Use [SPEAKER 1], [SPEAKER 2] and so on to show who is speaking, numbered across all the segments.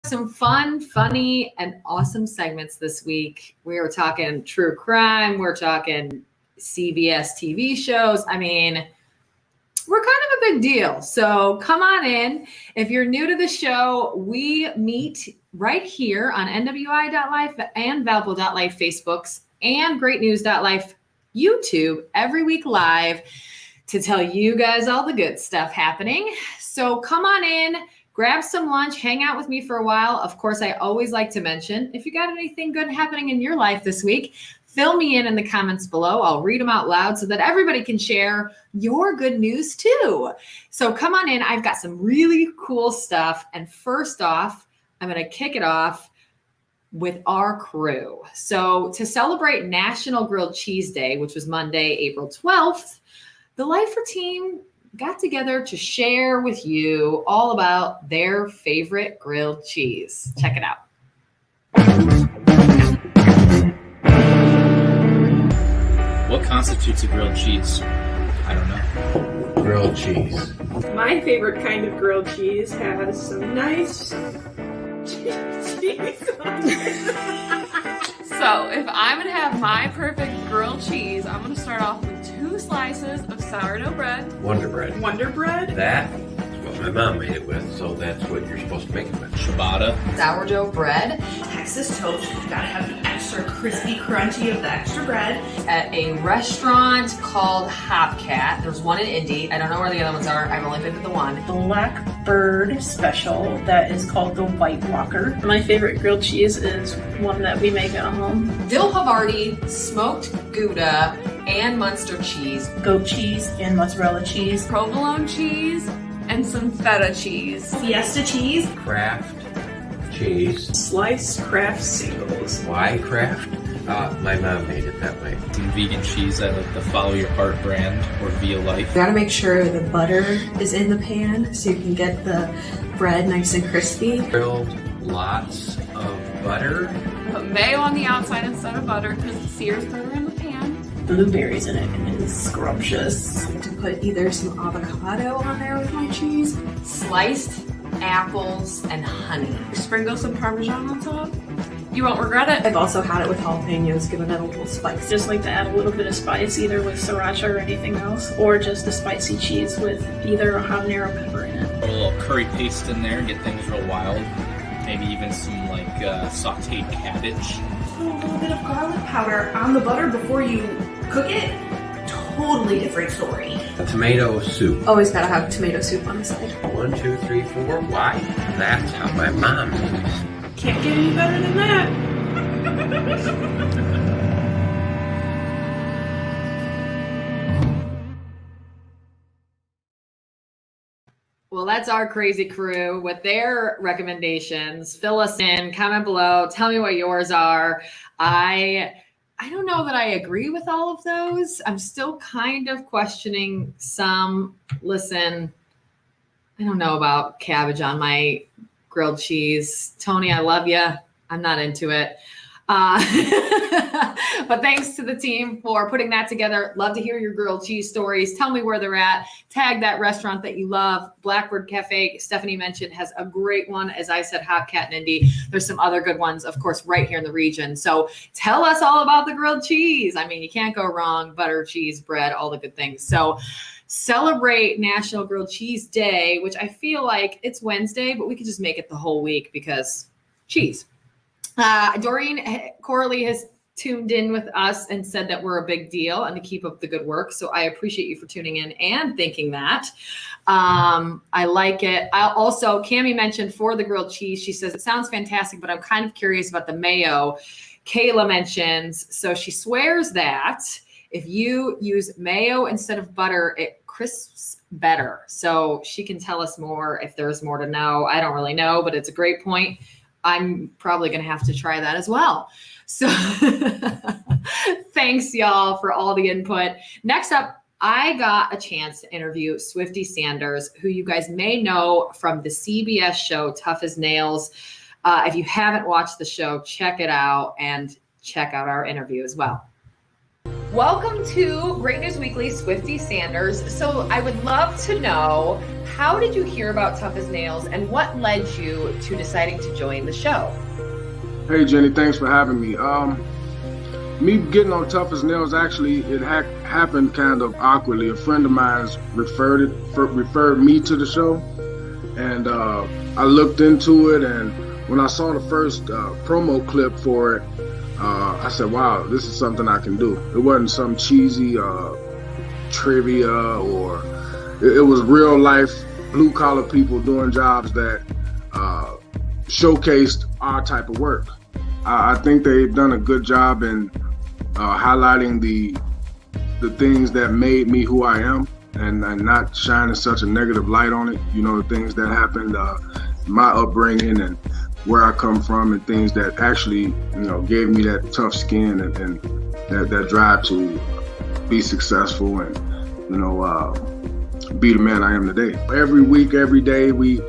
[SPEAKER 1] some fun, funny, and awesome segments this week. We were talking true crime. We're talking CBS TV shows. I mean, we're kind of a big deal. So come on in. If you're new to the show, we meet right here on NWI.Life and Valpo.Life Facebooks and GreatNews.Life YouTube every week live to tell you guys all the good stuff happening. So come on in, grab some lunch, hang out with me for a while. Of course, I always like to mention, if you got anything good happening in your life this week, fill me in the comments below. I'll read them out loud so that everybody can share your good news too. So come on in. I've got some really cool stuff. And first off, I'm going to kick it off with our crew. So to celebrate National Grilled Cheese Day, which was Monday, April 12th, the Lifer team got together to share with you all about their favorite grilled cheese. Check it out.
[SPEAKER 2] What constitutes a grilled cheese? I don't know.
[SPEAKER 3] Grilled cheese.
[SPEAKER 4] My favorite kind of grilled cheese has some nice cheese on it.
[SPEAKER 5] So if I'm going to have my perfect grilled cheese, I'm going to start off with 2 slices of sourdough bread.
[SPEAKER 3] Wonder bread.
[SPEAKER 4] Wonder bread?
[SPEAKER 3] That is what my mom made it with, so that's what you're supposed to make it with.
[SPEAKER 2] Ciabatta.
[SPEAKER 1] Sourdough bread.
[SPEAKER 6] Texas toast. You gotta have the extra crispy crunchy of the extra bread.
[SPEAKER 1] At a restaurant called Hopcat. There's one in Indy. I don't know where the other ones are. I've only been to the one.
[SPEAKER 4] Blackbird special that is called the White Walker. My favorite grilled cheese is one that we make at home.
[SPEAKER 1] Dill Havarti, smoked Gouda, and Munster cheese.
[SPEAKER 6] Goat cheese and mozzarella cheese.
[SPEAKER 5] Provolone cheese and some feta cheese.
[SPEAKER 6] Fiesta cheese.
[SPEAKER 3] Kraft cheese.
[SPEAKER 4] Sliced Kraft singles.
[SPEAKER 3] Why Kraft? My mom made it that way.
[SPEAKER 2] Some vegan cheese. I like the Follow Your Heart brand or Life.
[SPEAKER 7] You gotta make sure the butter is in the pan so you can get the bread nice and crispy.
[SPEAKER 3] Grilled lots of butter.
[SPEAKER 5] Put mayo on the outside instead of butter because it sears better in the pan.
[SPEAKER 6] Blueberries in it and it is scrumptious.
[SPEAKER 7] I like to put either some avocado on there with my cheese.
[SPEAKER 1] Sliced apples and honey.
[SPEAKER 5] Sprinkle some Parmesan on top. You won't regret it.
[SPEAKER 7] I've also had it with jalapenos, giving it a little spice.
[SPEAKER 4] Just like to add a little bit of spice either with sriracha or anything else, or just a spicy cheese with either a habanero pepper in it.
[SPEAKER 2] Put a little curry paste in there, get things real wild. Maybe even some sauteed cabbage.
[SPEAKER 6] A little bit of garlic powder on the butter before you cook it. Totally different story.
[SPEAKER 3] A tomato soup.
[SPEAKER 7] Always gotta have tomato soup on the side.
[SPEAKER 3] 1, 2, 3, 4. Why? That's how my mom made it.
[SPEAKER 4] Can't get any better than that.
[SPEAKER 1] Well, that's our crazy crew with their recommendations. Fill us in, comment below, tell me what yours are. I don't know that I agree with all of those. I'm still kind of questioning some. Listen, I don't know about cabbage on my grilled cheese. Tony, I love you. I'm not into it. But thanks to the team for putting that together. Love to hear your grilled cheese stories. Tell me where they're at. Tag that restaurant that you love. Blackbird Cafe, Stephanie mentioned, has a great one. As I said, Hopcat and Indy. There's some other good ones, of course, right here in the region. So tell us all about the grilled cheese. I mean, you can't go wrong. Butter, cheese, bread, all the good things. So celebrate National Grilled Cheese Day, which I feel like it's Wednesday, but we could just make it the whole week because cheese. Doreen Corley has tuned in with us and said that we're a big deal and to keep up the good work. So I appreciate you for tuning in and thinking that. I like it. Also, Cammie mentioned for the grilled cheese, she says, it sounds fantastic, but I'm kind of curious about the mayo. Kayla mentions, so she swears that if you use mayo instead of butter, it crisps better. So she can tell us more if there's more to know. I don't really know, but it's a great point. I'm probably going to have to try that as well. So thanks, y'all, for all the input. Next up, I got a chance to interview Swifty Sanders, who you guys may know from the CBS show Tough as Nails. If you haven't watched the show, check it out and check out our interview as well. Welcome to Great News Weekly, Swifty Sanders. So I would love to know, how did you hear about Tough as Nails and what led you to deciding to join the show?
[SPEAKER 8] Hey Jenny, thanks for having me. Me getting on Tough as Nails, actually, it happened kind of awkwardly. A friend of mine referred me to the show, and I looked into it, and when I saw the first promo clip for it, I said, wow, this is something I can do. It wasn't some cheesy trivia, or it was real life blue collar people doing jobs that showcased our type of work. I think they've done a good job in highlighting the things that made me who I am, and not shining such a negative light on it. You know, the things that happened, my upbringing and where I come from, and things that actually, you know, gave me that tough skin and that drive to be successful and, you know, be the man I am today. Every week, every day, we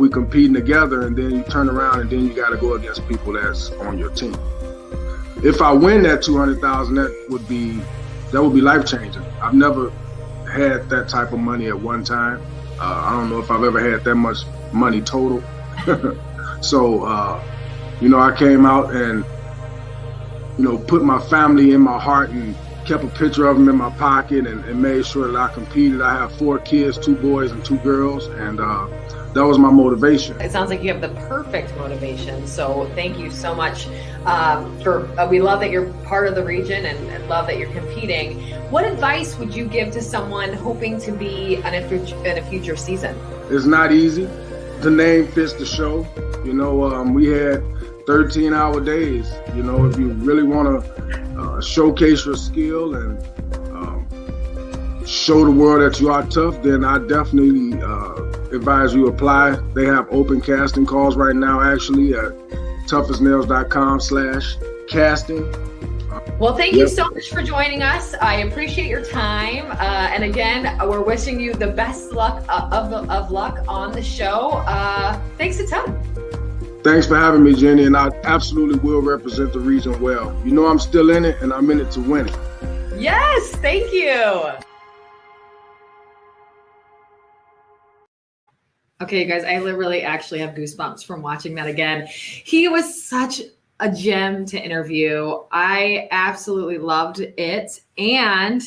[SPEAKER 8] competing together, and then you turn around and then you got to go against people that's on your team. If I win that $200,000, that would be life changing. I've never had that type of money at one time. I don't know if I've ever had that much money total. So, I came out and, put my family in my heart and kept a picture of them in my pocket and made sure that I competed. I have 4 kids, 2 boys and 2 girls, and that was my motivation.
[SPEAKER 1] It sounds like you have the perfect motivation. So thank you so much we love that you're part of the region and love that you're competing. What advice would you give to someone hoping to be in a future season?
[SPEAKER 8] It's not easy. The name fits the show. We had 13-hour days. If you really want to showcase your skill and show the world that you are tough, then I definitely advise you apply. They have open casting calls right now, actually, at toughasnails.com/casting.
[SPEAKER 1] Well, thank you so much for joining us. I appreciate your time. And again, we're wishing you the best luck of luck on the show. Thanks a ton.
[SPEAKER 8] Thanks for having me, Jenny, and I absolutely will represent the region well. I'm still in it, and I'm in it to win it.
[SPEAKER 1] Yes, thank you. Okay, guys, I literally actually have goosebumps from watching that again. He was such a gem to interview. I absolutely loved it. And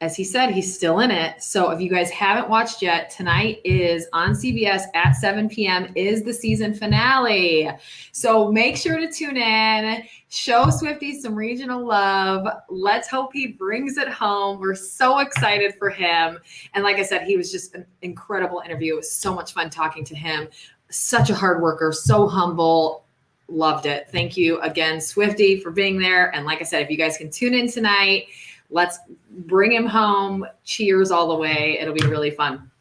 [SPEAKER 1] as he said, he's still in it. So if you guys haven't watched yet, tonight is on CBS at 7 p.m. is the season finale. So make sure to tune in. Show Swifty some regional love. Let's hope he brings it home. We're so excited for him. And like I said, he was just an incredible interview. It was so much fun talking to him. Such a hard worker, so humble. Loved it. Thank you again, Swifty, for being there. And like I said, if you guys can tune in tonight, let's bring him home. Cheers all the way. It'll be really fun.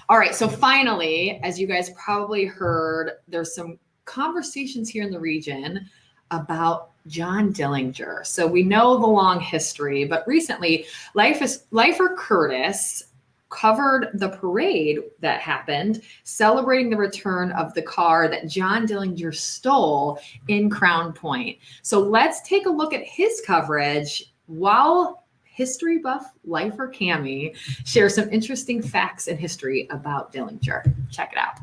[SPEAKER 1] All right. So finally, as you guys probably heard, there's some conversations here in the region about John Dillinger. So we know the long history, but recently Lifer Curtis covered the parade that happened celebrating the return of the car that John Dillinger stole in Crown Point. So let's take a look at his coverage while history buff Lifer Cami shares some interesting facts and history about Dillinger. Check it out.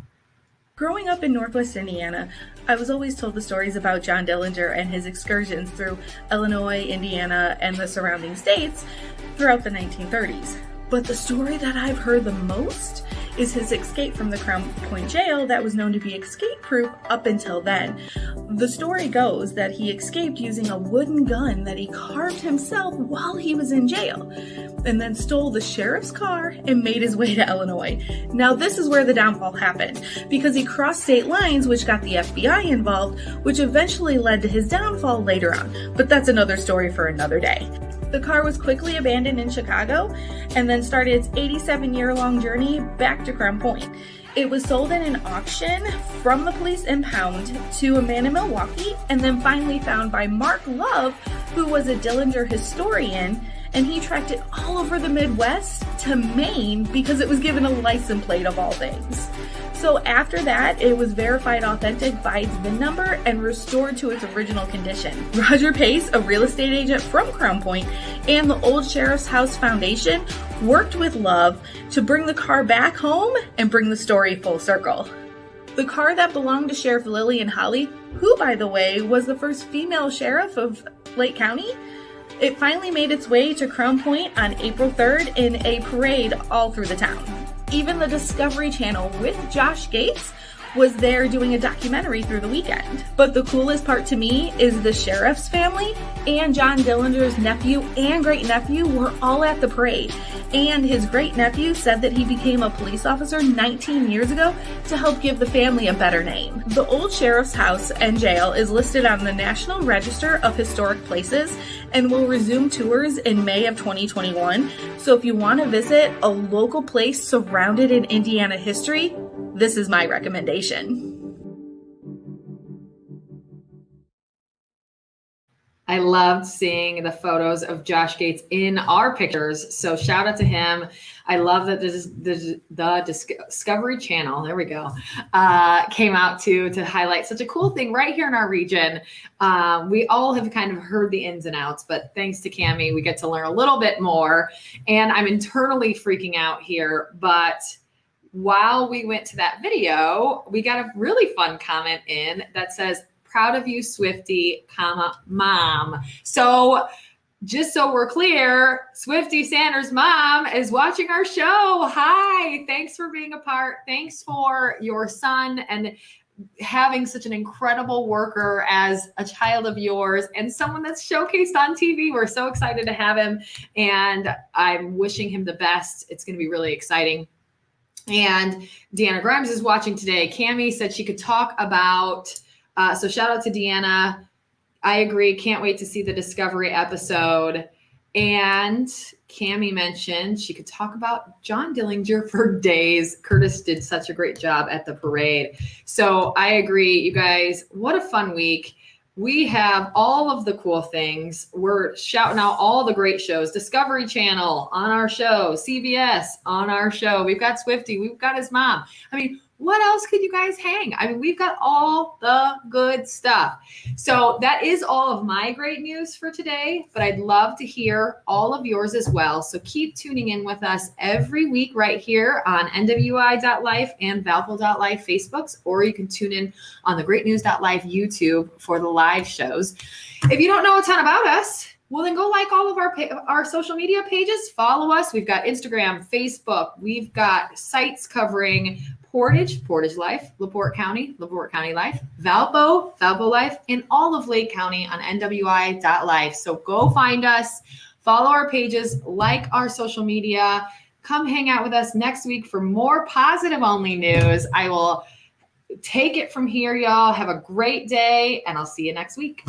[SPEAKER 4] Growing up in Northwest Indiana, I was always told the stories about John Dillinger and his excursions through Illinois, Indiana, and the surrounding states throughout the 1930s. But the story that I've heard the most is his escape from the Crown Point jail that was known to be escape-proof up until then. The story goes that he escaped using a wooden gun that he carved himself while he was in jail, and then stole the sheriff's car and made his way to Illinois. Now this is where the downfall happened, because he crossed state lines, which got the FBI involved, which eventually led to his downfall later on. But that's another story for another day. The car was quickly abandoned in Chicago and then started its 87-year-long journey back to Crown Point. It was sold in an auction from the police impound to a man in Milwaukee, and then finally found by Mark Love, who was a Dillinger historian, and he tracked it all over the Midwest to Maine because it was given a license plate of all things. So after that, it was verified authentic by its VIN number and restored to its original condition. Roger Pace, a real estate agent from Crown Point, and the Old Sheriff's House Foundation worked with love to bring the car back home and bring the story full circle. The car that belonged to Sheriff Lillian Holly, who, by the way, was the first female sheriff of Lake County, it finally made its way to Crown Point on April 3rd in a parade all through the town. Even the Discovery Channel with Josh Gates was there doing a documentary through the weekend. But the coolest part to me is the sheriff's family and John Dillinger's nephew and great-nephew were all at the parade. And his great-nephew said that he became a police officer 19 years ago to help give the family a better name. The old sheriff's house and jail is listed on the National Register of Historic Places and will resume tours in May of 2021. So if you want to visit a local place surrounded in Indiana history, this is my recommendation.
[SPEAKER 1] I loved seeing the photos of Josh Gates in our pictures. So shout out to him. I love that the Discovery Channel, there we go, came out to highlight such a cool thing right here in our region. We all have kind of heard the ins and outs, but thanks to Cammie, we get to learn a little bit more. And I'm internally freaking out here, but while we went to that video, we got a really fun comment in that says, "Proud of you, Swifty, mom." So just so we're clear, Swifty Sanders' mom is watching our show. Hi, thanks for being a part. Thanks for your son and having such an incredible worker as a child of yours and someone that's showcased on TV. We're so excited to have him and I'm wishing him the best. It's going to be really exciting. And Deanna Grimes is watching today. Cammie said she could talk about, so shout out to Deanna. I agree. Can't wait to see the Discovery episode. And Cammie mentioned she could talk about John Dillinger for days. Curtis did such a great job at the parade. So I agree, you guys. What a fun week. We have all of the cool things. We're shouting out all the great shows. Discovery Channel on our show. CBS on our show. We've got Swifty. We've got his mom. I mean, what else could you guys hang? I mean, we've got all the good stuff. So that is all of my great news for today, but I'd love to hear all of yours as well. So keep tuning in with us every week right here on NWI.Life and Valpo.Life Facebooks, or you can tune in on the GreatNews.Life YouTube for the live shows. If you don't know a ton about us, well, then go like all of our social media pages. Follow us. We've got Instagram, Facebook. We've got sites covering Portage.Life, LaPorte County, LaporteCounty.Life, Valpo.Life, and all of Lake County on NWI.Life. So go find us, follow our pages, like our social media. Come hang out with us next week for more positive only news. I will take it from here, y'all. Have a great day, and I'll see you next week.